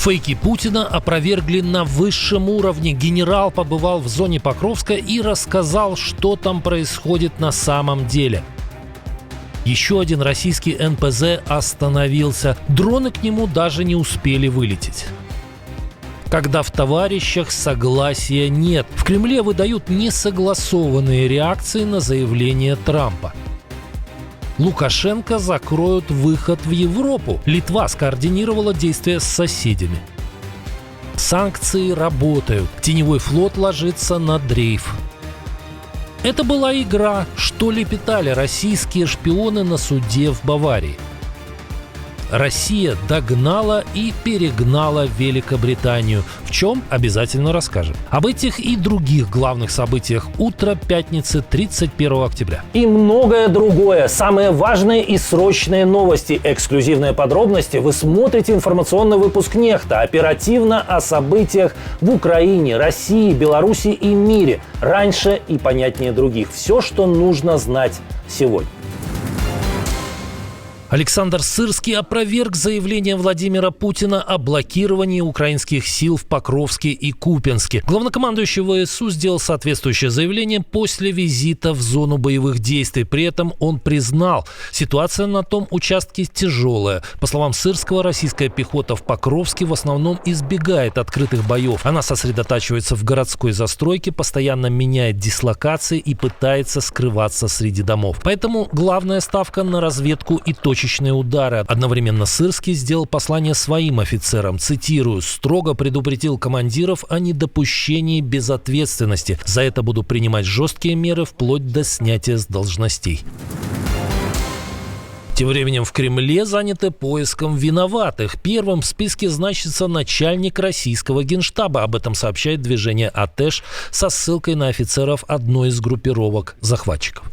Фейки Путина опровергли на высшем уровне. Генерал побывал в зоне Покровска и рассказал, что там происходит на самом деле. Еще один российский НПЗ остановился. Дроны к нему даже не успели вылететь. Когда в товарищах согласия нет. В Кремле выдают несогласованные реакции на заявление Трампа. Лукашенко закроют выход в Европу. Литва скоординировала действия с соседями. Санкции работают. Теневой флот ложится на дрейф. Это была игра, что лепетали российские шпионы на суде в Баварии. Россия догнала и перегнала Великобританию. В чем? Обязательно расскажем. Об этих и других главных событиях утра пятницы 31 октября. И многое другое. Самые важные и срочные новости. Эксклюзивные подробности. Вы смотрите информационный выпуск «Нехта». Оперативно о событиях в Украине, России, Беларуси и мире. Раньше и понятнее других. Все, что нужно знать сегодня. Александр Сырский опроверг заявление Владимира Путина о блокировании украинских сил в Покровске и Купянске. Главнокомандующий ВСУ сделал соответствующее заявление после визита в зону боевых действий. При этом он признал, ситуация на том участке тяжелая. По словам Сырского, российская пехота в Покровске в основном избегает открытых боев. Она сосредотачивается в городской застройке, постоянно меняет дислокации и пытается скрываться среди домов. Поэтому главная ставка на разведку и точечные удары. Одновременно Сырский сделал послание своим офицерам. Цитирую: «Строго предупредил командиров о недопущении безответственности. За это буду принимать жесткие меры вплоть до снятия с должностей». Тем временем в Кремле заняты поиском виноватых. Первым в списке значится начальник российского генштаба. Об этом сообщает движение «Атэш» со ссылкой на офицеров одной из группировок захватчиков.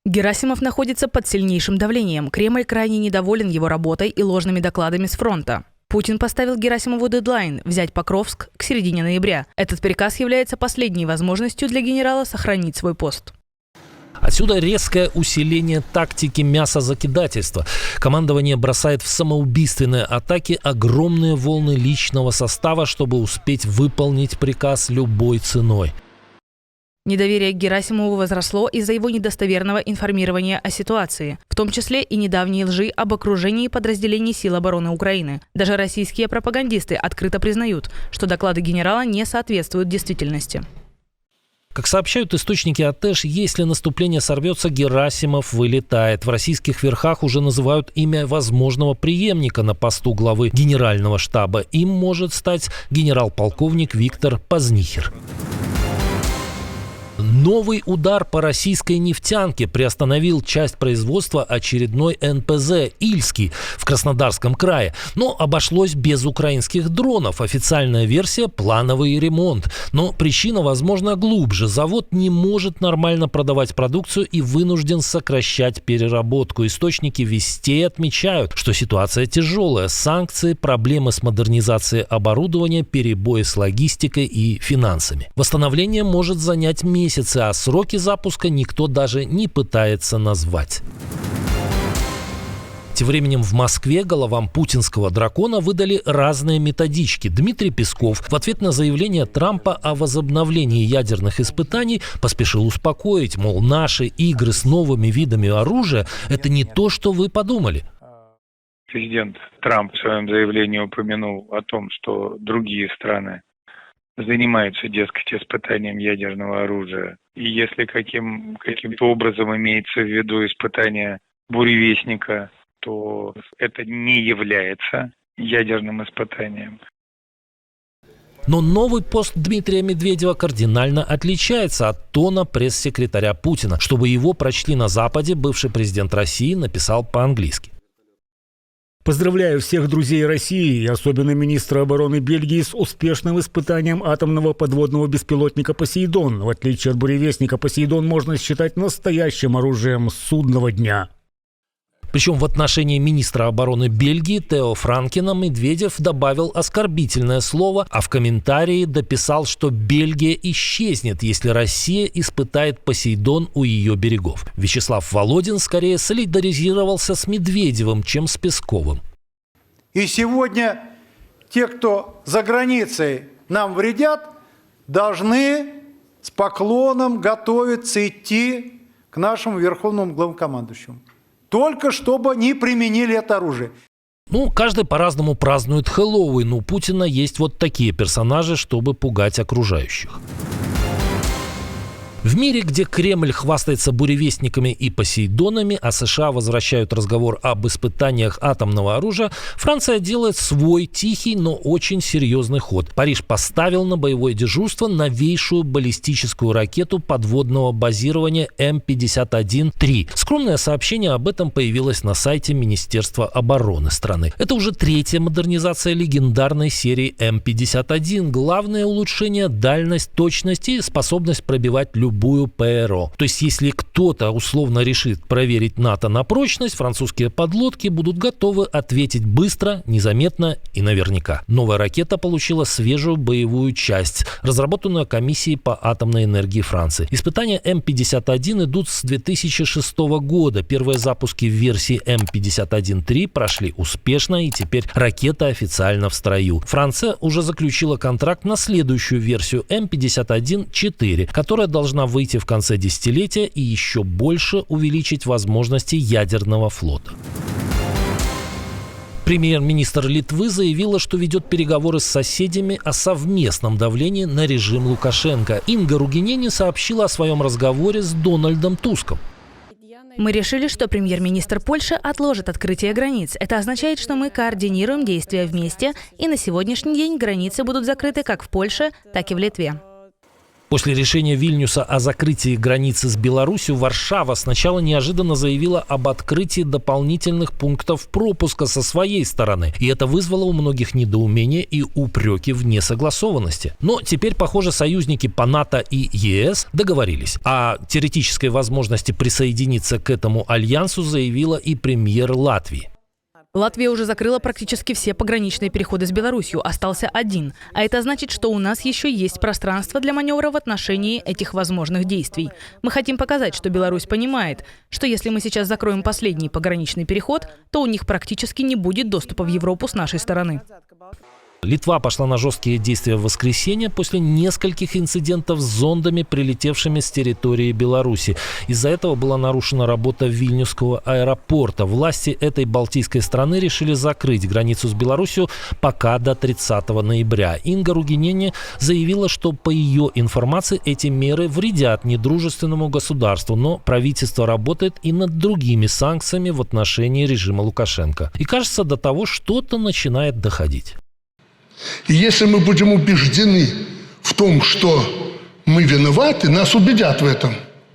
Герасимов находится под сильнейшим давлением. Кремль крайне недоволен его работой и ложными докладами с фронта. Путин поставил Герасимову дедлайн – взять Покровск к середине ноября. Этот приказ является последней возможностью для генерала сохранить свой пост. Отсюда резкое усиление тактики мясозакидательства. Командование бросает в самоубийственные атаки огромные волны личного состава, чтобы успеть выполнить приказ любой ценой. Недоверие к Герасимову возросло из-за его недостоверного информирования о ситуации, в том числе и недавней лжи об окружении подразделений сил обороны Украины. Даже российские пропагандисты открыто признают, что доклады генерала не соответствуют действительности. Как сообщают источники АТЭШ, если наступление сорвется, Герасимов вылетает. В российских верхах уже называют имя возможного преемника на посту главы Генерального штаба. Им может стать генерал-полковник Виктор Познихер. Новый удар по российской нефтянке приостановил часть производства очередной НПЗ «Ильский» в Краснодарском крае. Но обошлось без украинских дронов. Официальная версия – плановый ремонт. Но причина, возможно, глубже. Завод не может нормально продавать продукцию и вынужден сокращать переработку. Источники вестей отмечают, что ситуация тяжелая. Санкции, проблемы с модернизацией оборудования, перебои с логистикой и финансами. Восстановление может занять месяцы, а сроки запуска никто даже не пытается назвать. Тем временем в Москве головам путинского дракона выдали разные методички. Дмитрий Песков в ответ на заявление Трампа о возобновлении ядерных испытаний поспешил успокоить, мол, наши игры с новыми видами оружия – это не то, что вы подумали. Президент Трамп в своем заявлении упомянул о том, что другие страны занимаются, дескать, испытанием ядерного оружия. И если каким-то образом имеется в виду испытание буревестника, то это не является ядерным испытанием. Но новый пост Дмитрия Медведева кардинально отличается от тона пресс-секретаря Путина. Чтобы его прочли на Западе, бывший президент России написал по-английски. Поздравляю всех друзей России и особенно министра обороны Бельгии с успешным испытанием атомного подводного беспилотника «Посейдон». В отличие от буревестника, «Посейдон» можно считать настоящим оружием судного дня. Причем в отношении министра обороны Бельгии Тео Франкена Медведев добавил оскорбительное слово, а в комментарии дописал, что Бельгия исчезнет, если Россия испытает «Посейдон» у ее берегов. Вячеслав Володин скорее солидаризировался с Медведевым, чем с Песковым. И сегодня те, кто за границей нам вредят, должны с поклоном готовиться идти к нашему верховному главнокомандующему. Только чтобы не применили это оружие. Ну, каждый по-разному празднует Хэллоуин. У Путина есть вот такие персонажи, чтобы пугать окружающих. В мире, где Кремль хвастается буревестниками и посейдонами, а США возвращают разговор об испытаниях атомного оружия, Франция делает свой тихий, но очень серьезный ход. Париж поставил на боевое дежурство новейшую баллистическую ракету подводного базирования М-51-3. Скромное сообщение об этом появилось на сайте Министерства обороны страны. Это уже третья модернизация легендарной серии М-51. Главное улучшение — дальность, точность и способность пробивать любую ПРО. То есть, если кто-то условно решит проверить НАТО на прочность, французские подлодки будут готовы ответить быстро, незаметно и наверняка. Новая ракета получила свежую боевую часть, разработанную комиссией по атомной энергии Франции. Испытания М-51 идут с 2006 года. Первые запуски в версии М-51-3 прошли успешно, и теперь ракета официально в строю. Франция уже заключила контракт на следующую версию М-51-4, которая должна выйти в конце десятилетия и еще больше увеличить возможности ядерного флота. Премьер-министр Литвы заявила, что ведет переговоры с соседями о совместном давлении на режим Лукашенко. Инга Ругинени сообщила о своем разговоре с Дональдом Туском. Мы решили, что премьер-министр Польши отложит открытие границ. Это означает, что мы координируем действия вместе, и на сегодняшний день границы будут закрыты как в Польше, так и в Литве. После решения Вильнюса о закрытии границы с Беларусью, Варшава сначала неожиданно заявила об открытии дополнительных пунктов пропуска со своей стороны. И это вызвало у многих недоумение и упреки в несогласованности. Но теперь, похоже, союзники по НАТО и ЕС договорились. О теоретической возможности присоединиться к этому альянсу заявила и премьер Латвии. Латвия уже закрыла практически все пограничные переходы с Беларусью, остался один. А это значит, что у нас еще есть пространство для маневра в отношении этих возможных действий. Мы хотим показать, что Беларусь понимает, что если мы сейчас закроем последний пограничный переход, то у них практически не будет доступа в Европу с нашей стороны. Литва пошла на жесткие действия в воскресенье после нескольких инцидентов с зондами, прилетевшими с территории Беларуси. Из-за этого была нарушена работа Вильнюсского аэропорта. Власти этой балтийской страны решили закрыть границу с Беларусью пока до 30 ноября. Инга Ругинени заявила, что по ее информации эти меры вредят недружественному государству, но правительство работает и над другими санкциями в отношении режима Лукашенко. И кажется, до того что-то начинает доходить. И если мы будем убеждены в том, что мы виноваты, нас убедят в этом.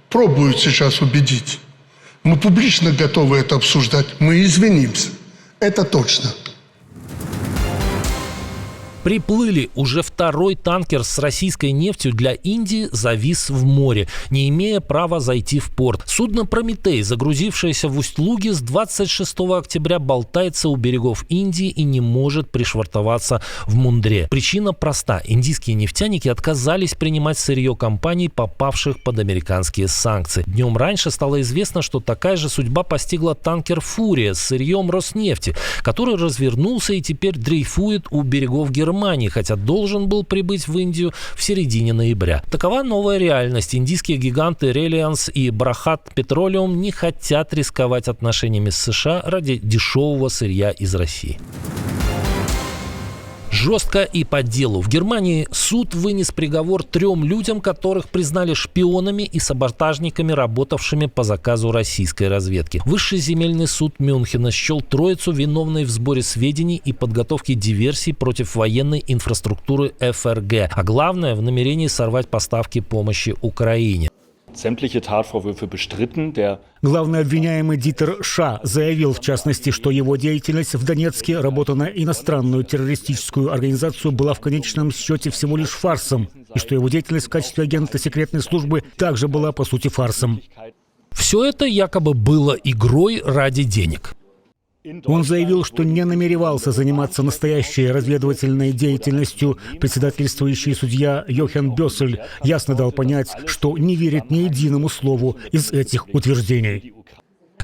Пробуют сейчас убедить. Мы публично готовы это обсуждать. Мы извинимся. Это точно. Приплыли. Уже второй танкер с российской нефтью для Индии завис в море, не имея права зайти в порт. Судно «Прометей», загрузившееся в Усть-Луге, с 26 октября болтается у берегов Индии и не может пришвартоваться в Мундре. Причина проста. Индийские нефтяники отказались принимать сырье компаний, попавших под американские санкции. Днем раньше стало известно, что такая же судьба постигла танкер «Фурия» с сырьем Роснефти, который развернулся и теперь дрейфует у берегов Германии, хотя должен был прибыть в Индию в середине ноября. Такова новая реальность. Индийские гиганты Reliance и Bharat Petroleum не хотят рисковать отношениями с США ради дешевого сырья из России. Жестко и по делу. В Германии суд вынес приговор 3 людям, которых признали шпионами и саботажниками, работавшими по заказу российской разведки. Высший земельный суд Мюнхена счел троицу виновной в сборе сведений и подготовке диверсий против военной инфраструктуры ФРГ, а главное, в намерении сорвать поставки помощи Украине. Главный обвиняемый Дитер Ша заявил, в частности, что его деятельность в Донецке, работа на иностранную террористическую организацию, была в конечном счете всего лишь фарсом, и что его деятельность в качестве агента секретной службы также была, по сути, фарсом. Все это якобы было игрой ради денег. Он заявил, что не намеревался заниматься настоящей разведывательной деятельностью. Председательствующий судья Йохен Бёсель ясно дал понять, что не верит ни единому слову из этих утверждений.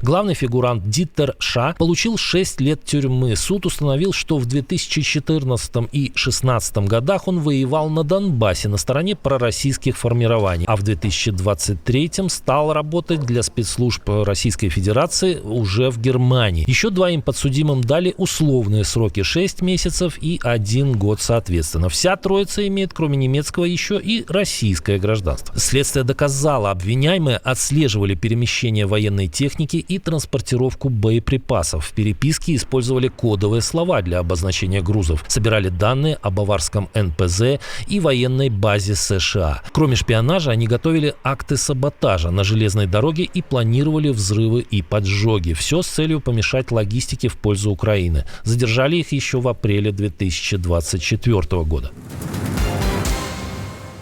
Главный фигурант Диттер Ша получил 6 лет тюрьмы. Суд установил, что в 2014 и 2016 годах он воевал на Донбассе на стороне пророссийских формирований, а в 2023 стал работать для спецслужб Российской Федерации уже в Германии. Еще двоим подсудимым дали условные сроки 6 месяцев и 1 год соответственно. Вся троица имеет, кроме немецкого, еще и российское гражданство. Следствие доказало, обвиняемые отслеживали перемещение военной техники и транспортировку боеприпасов. В переписке использовали кодовые слова для обозначения грузов, собирали данные о баварском НПЗ и военной базе США. Кроме шпионажа, они готовили акты саботажа на железной дороге и планировали взрывы и поджоги. Все с целью помешать логистике в пользу Украины. Задержали их еще в апреле 2024 года.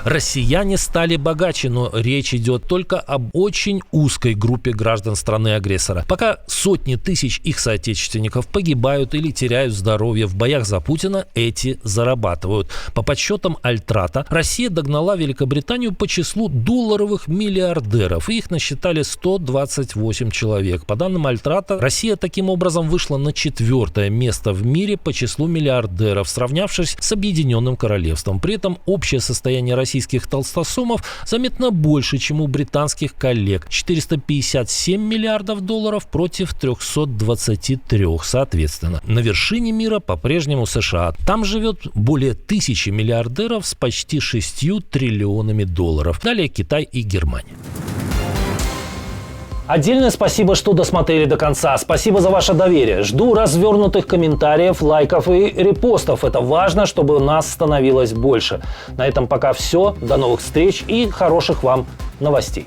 Россияне стали богаче, но речь идет только об очень узкой группе граждан страны-агрессора. Пока сотни тысяч их соотечественников погибают или теряют здоровье в боях за Путина, эти зарабатывают. По подсчетам Альтрата, Россия догнала Великобританию по числу долларовых миллиардеров. Их насчитали 128 человек. По данным Альтрата, Россия таким образом вышла на 4-е место в мире по числу миллиардеров, сравнявшись с Объединенным Королевством. При этом общее состояние российских толстосумов заметно больше, чем у британских коллег. 457 миллиардов долларов против 323, соответственно. На вершине мира по-прежнему США. Там живет более 1000 миллиардеров с почти 6 триллионами долларов. Далее Китай и Германия. Отдельное спасибо, что досмотрели до конца. Спасибо за ваше доверие. Жду развернутых комментариев, лайков и репостов. Это важно, чтобы нас становилось больше. На этом пока все. До новых встреч и хороших вам новостей.